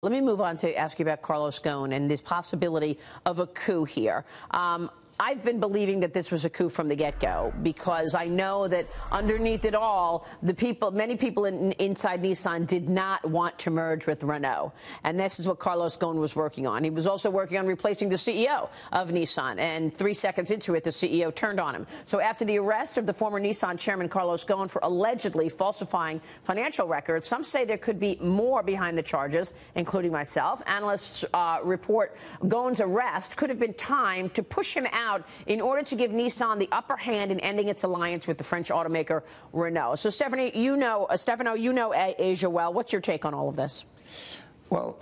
Let me move on to ask you about Carlos Ghosn and this possibility of a coup here. I've been believing that this was a coup from the get-go because I know that underneath it all, many people inside Nissan did not want to merge with Renault. And this is what Carlos Ghosn was working on. He was also working on replacing the CEO of Nissan. And 3 seconds into it, the CEO turned on him. So after the arrest of the former Nissan chairman, Carlos Ghosn, for allegedly falsifying financial records, some say there could be more behind the charges, including myself. Analysts report Ghosn's arrest could have been timed to push him out in order to give Nissan the upper hand in ending its alliance with the French automaker Renault. So, Stefano, you know Asia well. What's your take on all of this? Well,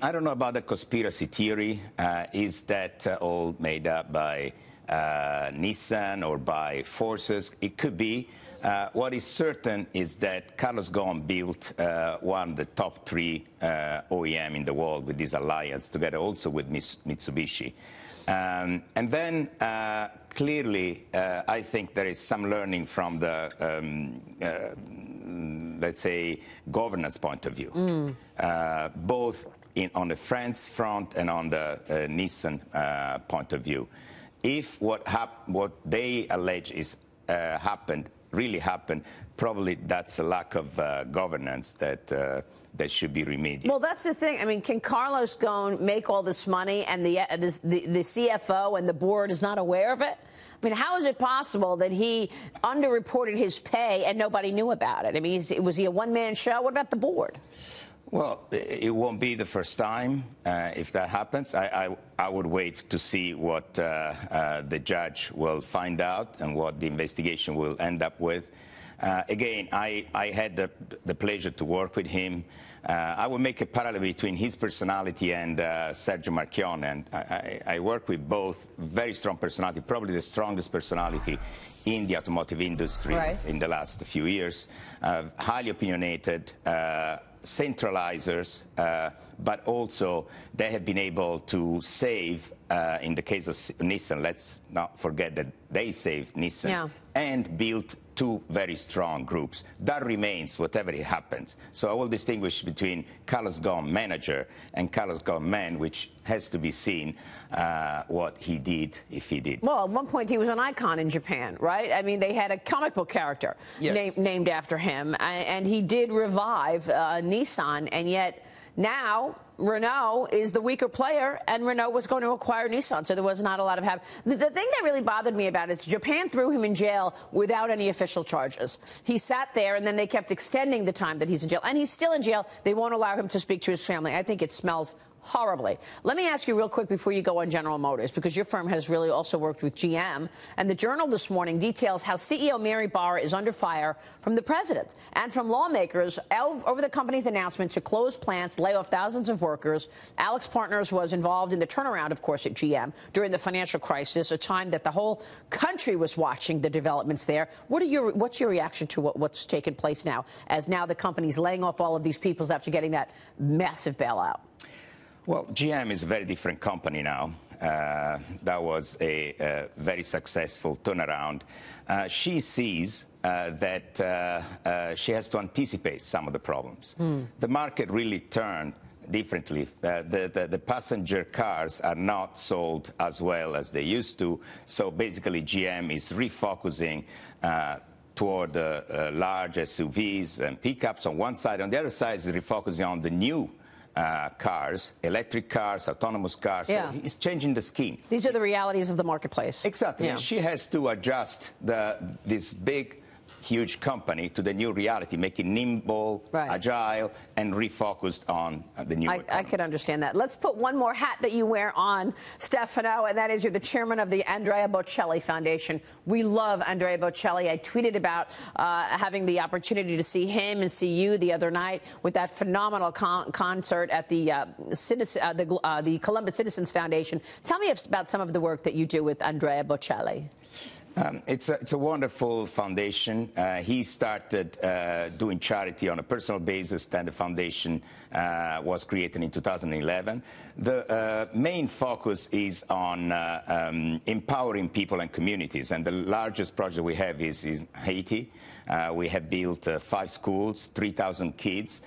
I don't know about the conspiracy theory. Is that all made up by Nissan or by forces? It could be. What is certain is that Carlos Ghosn built one of the top 3 OEM in the world with this alliance, together also with Mitsubishi. And then, clearly, I think there is some learning from the, let's say, governance point of view, both on the France front and on the Nissan point of view. If what they allege is really happened, probably that's a lack of governance that should be remedied. Well, that's the thing. I mean, can Carlos Ghosn make all this money and the CFO and the board is not aware of it? I mean, how is it possible that he underreported his pay and nobody knew about it? I mean, was he a one-man show? What about the board? Well, it won't be the first time if that happens. I would wait to see what the judge will find out and what the investigation will end up with. Again, I had the pleasure to work with him. I would make a parallel between his personality and Sergio Marchionne. And I work with both very strong personality, probably the strongest personality in the automotive industry in the last few years. Highly opinionated, centralizers, but also they have been able to save, in the case of Nissan, let's not forget that they saved Nissan and built 2 very strong groups. That remains whatever it happens. So I will distinguish between Carlos Ghosn, manager, and Carlos Ghosn, man, which has to be seen what he did, if he did. Well, at one point he was an icon in Japan, right? I mean, they had a comic book character named after him, and he did revive Nissan, and yet now Renault is the weaker player, and Renault was going to acquire Nissan, so there was not a lot of The thing that really bothered me about it is Japan threw him in jail without any official charges. He sat there, and then they kept extending the time that he's in jail, and he's still in jail. They won't allow him to speak to his family. I think it smells horribly. Let me ask you real quick before you go on General Motors, because your firm has really also worked with GM. And the Journal this morning details how CEO Mary Barra is under fire from the president and from lawmakers over the company's announcement to close plants, lay off thousands of workers. AlixPartners was involved in the turnaround, of course, at GM during the financial crisis, a time that the whole country was watching the developments there. What's your reaction to what's taken place now, as now the company's laying off all of these people after getting that massive bailout? Well, GM is a very different company now. That was a very successful turnaround. She sees that she has to anticipate some of the problems. The market really turned differently. The passenger cars are not sold as well as they used to. So basically, GM is refocusing toward large SUVs and pickups on one side. On the other side, is refocusing on the new cars, electric cars, autonomous cars. So it's changing the scheme. These are the realities of the marketplace. Exactly. Yeah. She has to adjust this big, huge company to the new reality, make it nimble, agile, and refocused on the new economy. I could understand that. Let's put one more hat that you wear on, Stefano, and that is you're the chairman of the Andrea Bocelli Foundation. We love Andrea Bocelli. I tweeted about having the opportunity to see him and see you the other night with that phenomenal concert at the Columbus Citizens Foundation. Tell me about some of the work that you do with Andrea Bocelli. It's a wonderful foundation. He started doing charity on a personal basis, then the foundation was created in 2011. The main focus is on empowering people and communities, and the largest project we have is in Haiti. We have built 5 schools, 3,000 kids.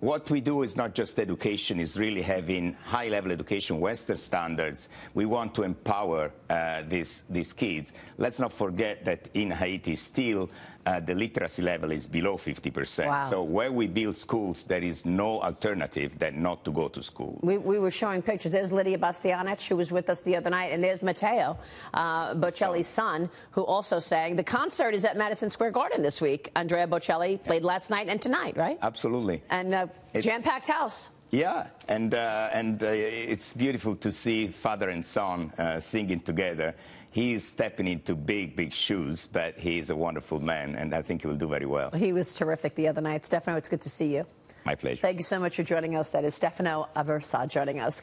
What we do is not just education, it's really having high-level education, Western standards. We want to empower these kids. Let's not forget that in Haiti still the literacy level is below 50%. Wow. So where we build schools, there is no alternative than not to go to school. We were showing pictures. There's Lydia Bastianich, who was with us the other night, and there's Matteo, Bocelli's son, who also sang. The concert is at Madison Square Garden this week. Andrea Bocelli played last night and tonight, right? Absolutely. And jam-packed house. Yeah, and it's beautiful to see father and son singing together. He is stepping into big, big shoes, but he is a wonderful man, and I think he will do very well. He was terrific the other night. Stefano, it's good to see you. My pleasure. Thank you so much for joining us. That is Stefano Aversa joining us.